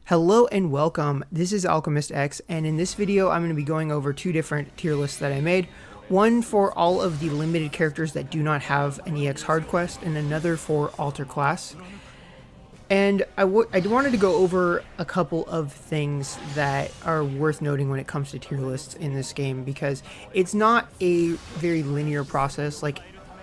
Hello and welcome, this is AlchemistExe, and in this video I'm going to be going over two different tier lists that I made. One for all of the limited characters that do not have an EX hard quest, and another for alter class. And I wanted to go over a couple of things that are worth noting when it comes to tier lists in this game, because it's not a very linear process,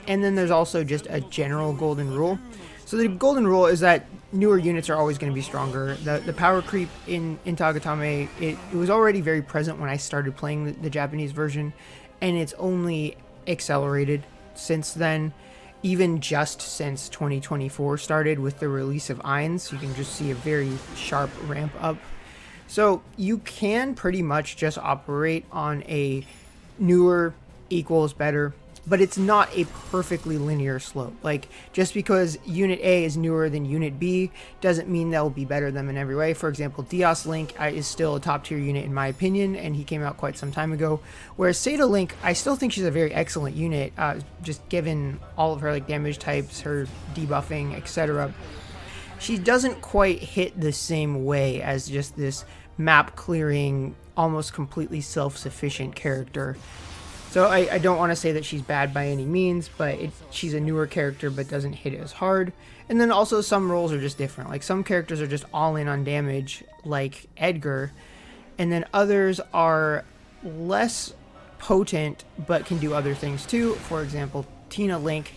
and then there's also just a general golden rule. So the golden rule is that newer units are always going to be stronger. The power creep in TAGA, it was already very present when I started playing the Japanese version, and it's only accelerated since then, even just since 2024 started with the release of Eins. You can just see a very sharp ramp up. So you can pretty much just operate on a newer equals better, but it's not a perfectly linear slope. Like, just because Unit A is newer than Unit B doesn't mean they'll be better than them in every way. For example, Dios Link is still a top tier unit in my opinion, and he came out quite some time ago. Whereas Seda Link, I still think she's a very excellent unit, just given all of her damage types, her debuffing, etc. She doesn't quite hit the same way as just this map clearing, almost completely self-sufficient character. So I don't want to say that she's bad by any means, but she's a newer character but doesn't hit as hard. And then also some roles are just different. Like, some characters are just all in on damage, like Edgar, and then others are less potent but can do other things too. For example, Tina Link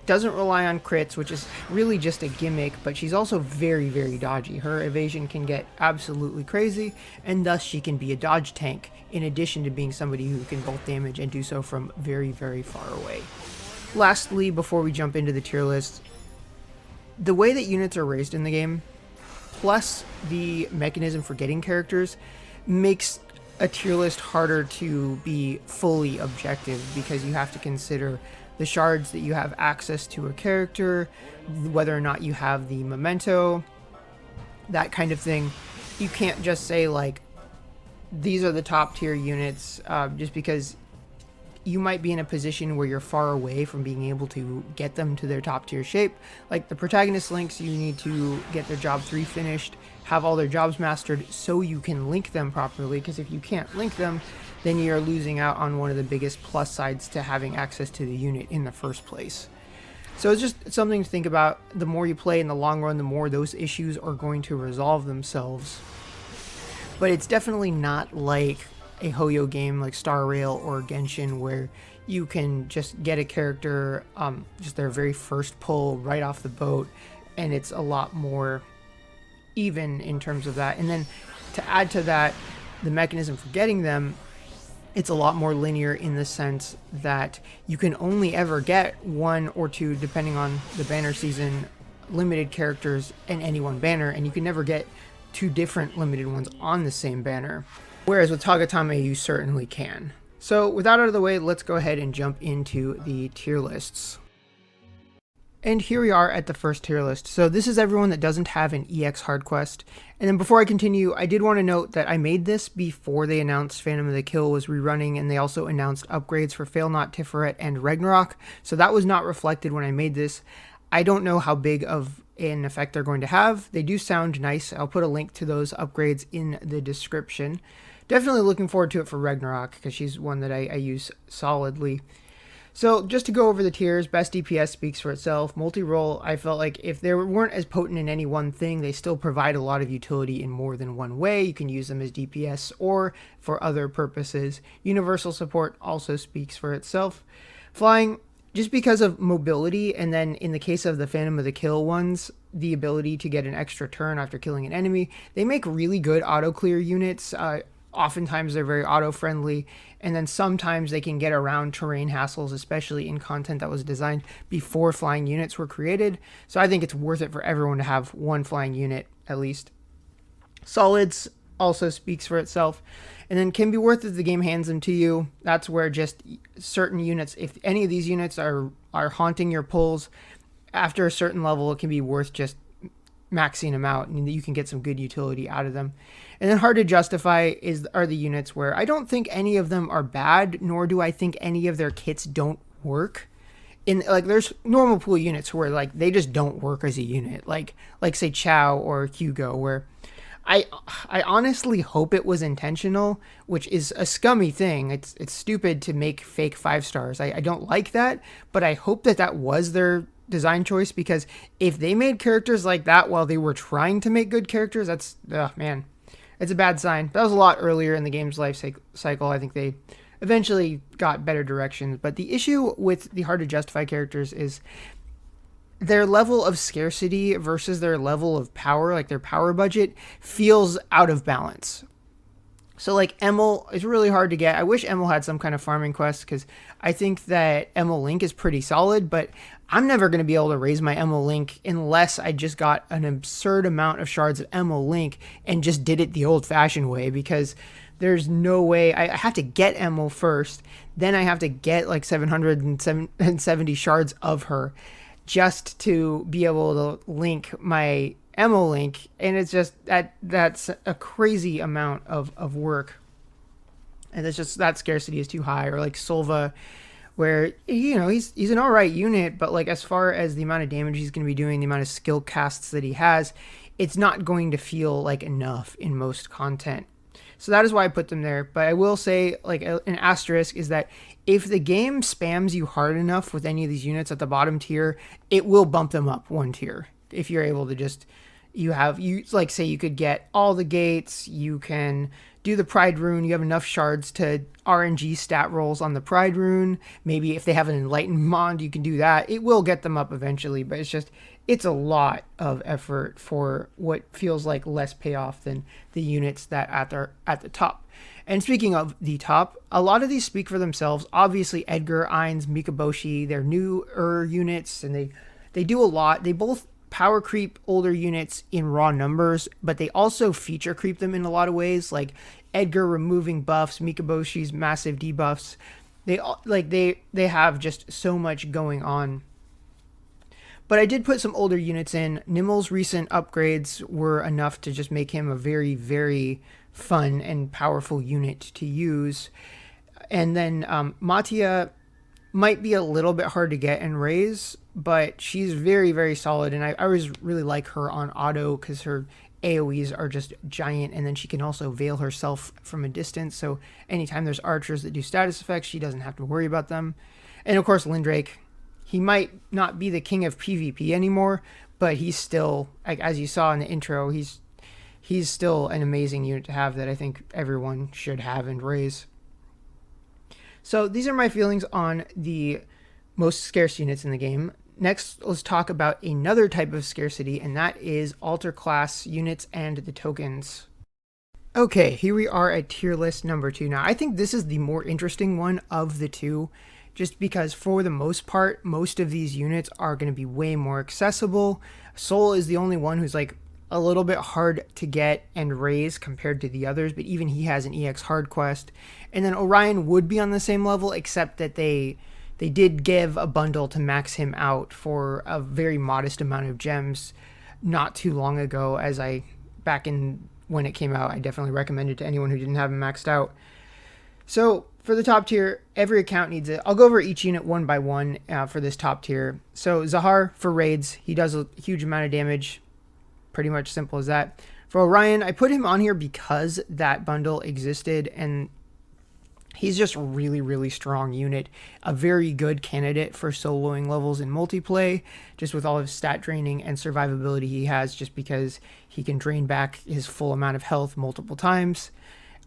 doesn't rely on crits, which is really just a gimmick, but she's also very, very dodgy. Her evasion can get absolutely crazy, and thus she can be a dodge tank, in addition to being somebody who can both damage and do so from very, very far away. Lastly, before we jump into the tier list, the way that units are raised in the game, plus the mechanism for getting characters, makes a tier list harder to be fully objective, because you have to consider the shards that you have access to a character, whether or not you have the memento, that kind of thing. You can't just say, like, these are the top tier units, just because you might be in a position where you're far away from being able to get them to their top tier shape. Like the protagonist links, you need to get their job 3 finished, have all their jobs mastered so you can link them properly, because if you can't link them, then you're losing out on one of the biggest plus sides to having access to the unit in the first place. So it's just something to think about. The more you play in the long run, the more those issues are going to resolve themselves. But it's definitely not like a Hoyo game like Star Rail or Genshin, where you can just get a character just their very first pull right off the boat, and it's a lot more even in terms of that. And then to add to that, the mechanism for getting them, it's a lot more linear in the sense that you can only ever get 1 or 2, depending on the banner season, limited characters in any one banner, and you can never get 2 different limited ones on the same banner. Whereas with TAGA you certainly can. So with that out of the way, let's go ahead and jump into the tier lists. And here we are at the first tier list. So this is everyone that doesn't have an EX hard quest. And then before I continue, I did want to note that I made this before they announced Phantom of the Kill was rerunning, and they also announced upgrades for Fail Not, Tiferet, and Ragnarok. So that was not reflected when I made this. I don't know how big of an effect they're going to have. They do sound nice. I'll put a link to those upgrades in the description. Definitely looking forward to it for Ragnarok, because she's one that I use solidly. So just to go over the tiers, best DPS speaks for itself. Multi-role, I felt like if they weren't as potent in any one thing, they still provide a lot of utility in more than one way. You can use them as DPS or for other purposes. Universal support also speaks for itself. Flying, just because of mobility, and then in the case of the Phantom of the Kill ones, the ability to get an extra turn after killing an enemy, they make really good auto-clear units. Oftentimes they're very auto-friendly, and then sometimes they can get around terrain hassles, especially in content that was designed before flying units were created. So I think it's worth it for everyone to have one flying unit, at least. Solids also speaks for itself, and then can be worth it if the game hands them to you. That's where just certain units, if any of these units are haunting your pulls, after a certain level, it can be worth just maxing them out, and you can get some good utility out of them. And then hard to justify are the units where I don't think any of them are bad, nor do I think any of their kits don't work. There's normal pool units where they just don't work as a unit, like say Chow or Hugo, where I I honestly hope it was intentional, which is a scummy thing. It's stupid to make fake 5 stars. I don't like that, but I hope that that was their design choice, because if they made characters like that while they were trying to make good characters, that's man, it's a bad sign. That was a lot earlier in the game's life cycle. I think they eventually got better directions, but the issue with the hard to justify characters is their level of scarcity versus their level of power, like their power budget, feels out of balance. So like Emil is really hard to get. I wish Emil had some kind of farming quest, because I think that Emil Link is pretty solid, but I'm never going to be able to raise my Emil Link unless I just got an absurd amount of shards of Emil Link and just did it the old fashioned way, because there's no way. I have to get Emil first, then I have to get like 770 shards of her just to be able to link my Emil Link, and it's just that's a crazy amount of work, and it's just that scarcity is too high. Or like Solva, where he's an all right unit, but like as far as the amount of damage he's going to be doing, the amount of skill casts that he has, it's not going to feel like enough in most content. So that is why I put them there. But I will say, like, an asterisk is that if the game spams you hard enough with any of these units at the bottom tier, it will bump them up 1 tier. If you're able to just, like, say you could get all the gates, you can do the Pride Rune, you have enough shards to RNG stat rolls on the Pride Rune. Maybe if they have an Enlightened Mod, you can do that. It will get them up eventually, but it's a lot of effort for what feels like less payoff than the units that at the top. And speaking of the top, a lot of these speak for themselves. Obviously, Edgar, Ainz, Mikaboshi, they're newer units, and they do a lot. They both power creep older units in raw numbers, but they also feature creep them in a lot of ways, like Edgar removing buffs, Mikaboshi's massive debuffs. They have just so much going on. But I did put some older units in. Nimmel's recent upgrades were enough to just make him a very, very fun and powerful unit to use. And then Matia might be a little bit hard to get and raise, but she's very, very solid. And I always really like her on auto because her AoEs are just giant, and then she can also veil herself from a distance. So anytime there's archers that do status effects, she doesn't have to worry about them. And of course, Lindrake. He might not be the king of PvP anymore, but he's still, like, as you saw in the intro, he's still an amazing unit to have that I think everyone should have and raise. So these are my feelings on the most scarce units in the game. Next, let's talk about another type of scarcity, and that is altar class units and the tokens. Okay, here we are at tier list number 2. Now, I think this is the more interesting one of the two, just because for the most part, most of these units are going to be way more accessible. Soul is the only one who's like a little bit hard to get and raise compared to the others, but even he has an EX hard quest. And then Orion would be on the same level, except that they did give a bundle to max him out for a very modest amount of gems not too long ago. Back in when it came out, I definitely recommended to anyone who didn't have him maxed out. So for the top tier, every account needs it. I'll go over each unit one by one for this top tier. So Zahar for raids, he does a huge amount of damage. Pretty much simple as that. For Orion, I put him on here because that bundle existed, and he's just a really, really strong unit. A very good candidate for soloing levels in multiplayer, just with all of his stat draining and survivability he has, just because he can drain back his full amount of health multiple times.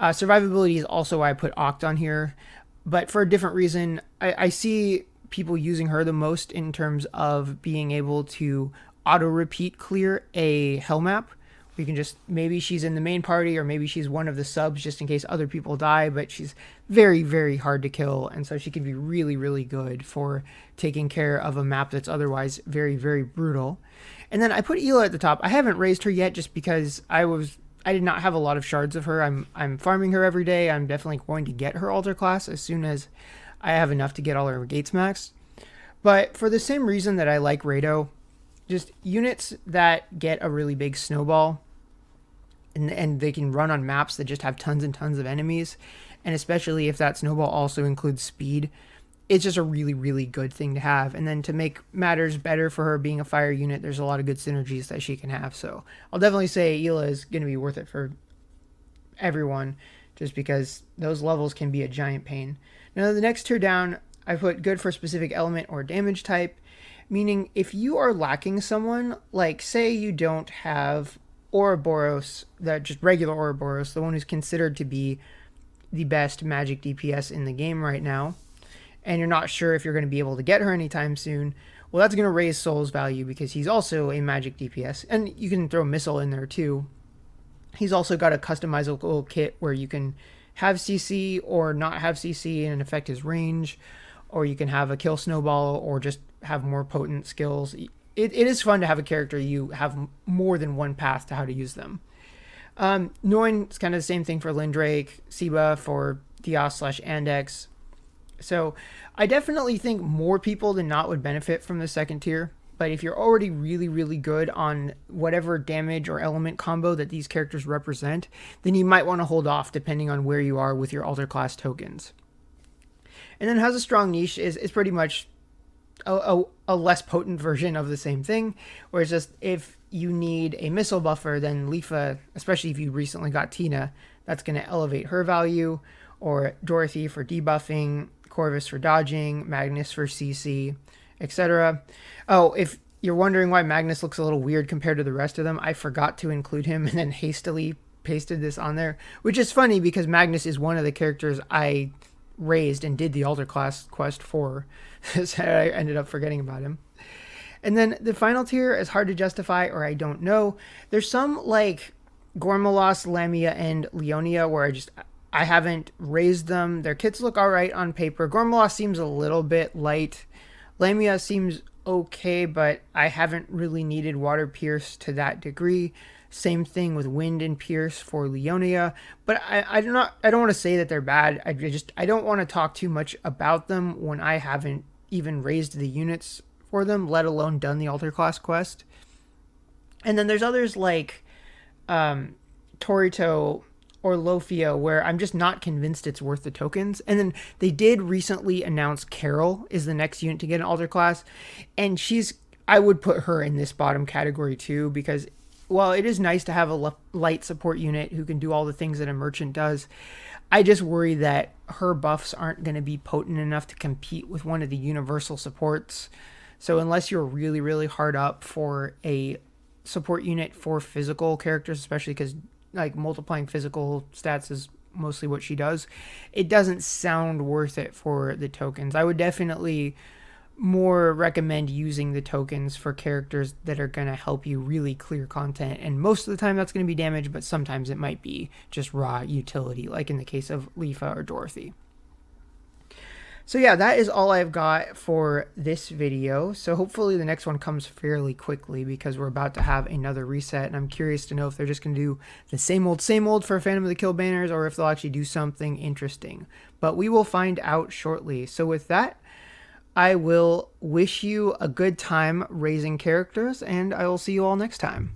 Survivability is also why I put Oct on here, but for a different reason. I see people using her the most in terms of being able to auto-repeat clear a hell map. We can just, maybe she's in the main party, or maybe she's one of the subs just in case other people die, but she's very, very hard to kill, and so she can be really, really good for taking care of a map that's otherwise very, very brutal. And then I put Ela at the top. I haven't raised her yet just because I did not have a lot of shards of her. I'm farming her every day. I'm definitely going to get her altar class as soon as I have enough to get all her gates maxed. But for the same reason that I like Rado, just units that get a really big snowball, and they can run on maps that just have tons and tons of enemies, and especially if that snowball also includes speed, it's just a really, really good thing to have. And then to make matters better for her being a fire unit, there's a lot of good synergies that she can have. So I'll definitely say Ela is going to be worth it for everyone, just because those levels can be a giant pain. Now the next tier down, I put good for specific element or damage type, meaning if you are lacking someone, like say you don't have Ouroboros, that just regular Ouroboros, the one who's considered to be the best magic DPS in the game right now, and you're not sure if you're going to be able to get her anytime soon, well, that's going to raise Soul's value because he's also a magic DPS. And you can throw Missile in there too. He's also got a customizable kit where you can have CC or not have CC and affect his range, or you can have a kill snowball or just have more potent skills. It is fun to have a character you have more than one path to how to use them. Noin is kind of the same thing for Lindrake, Siba for Dios/Andex. So I definitely think more people than not would benefit from the second tier. But if you're already really, really good on whatever damage or element combo that these characters represent, then you might want to hold off depending on where you are with your altar class tokens. And then has a strong niche is pretty much a less potent version of the same thing, where it's just if you need a missile buffer, then Leafa, especially if you recently got Tina, that's going to elevate her value, or Dorothy for debuffing, Corvus for dodging, Magnus for CC, etc. Oh, if you're wondering why Magnus looks a little weird compared to the rest of them, I forgot to include him and then hastily pasted this on there, which is funny because Magnus is one of the characters I raised and did the altar class quest for, so I ended up forgetting about him. And then the final tier is hard to justify, or I don't know. There's some like Gormalos, Lamia, and Leonia where I haven't raised them. Their kits look alright on paper. Gormalos seems a little bit light. Lamia seems okay, but I haven't really needed Water Pierce to that degree. Same thing with Wind and Pierce for Leonia. But I don't want to say that they're bad. I don't want to talk too much about them when I haven't even raised the units for them, let alone done the altar class quest. And then there's others like Torito or Lofio, where I'm just not convinced it's worth the tokens. And then they did recently announce Carol is the next unit to get an altar class, and I would put her in this bottom category too, because while it is nice to have a light support unit who can do all the things that a merchant does, I just worry that her buffs aren't going to be potent enough to compete with one of the universal supports. So unless you're really, really hard up for a support unit for physical characters, especially because like multiplying physical stats is mostly what she does, it doesn't sound worth it for the tokens. I would definitely more recommend using the tokens for characters that are going to help you really clear content, and most of the time that's going to be damage, but sometimes it might be just raw utility, like in the case of Leafa or Dorothy. So yeah, that is all I've got for this video. So hopefully the next one comes fairly quickly, because we're about to have another reset, and I'm curious to know if they're just going to do the same old for Phantom of the Kill banners, or if they'll actually do something interesting. But we will find out shortly. So with that, I will wish you a good time raising characters, and I will see you all next time.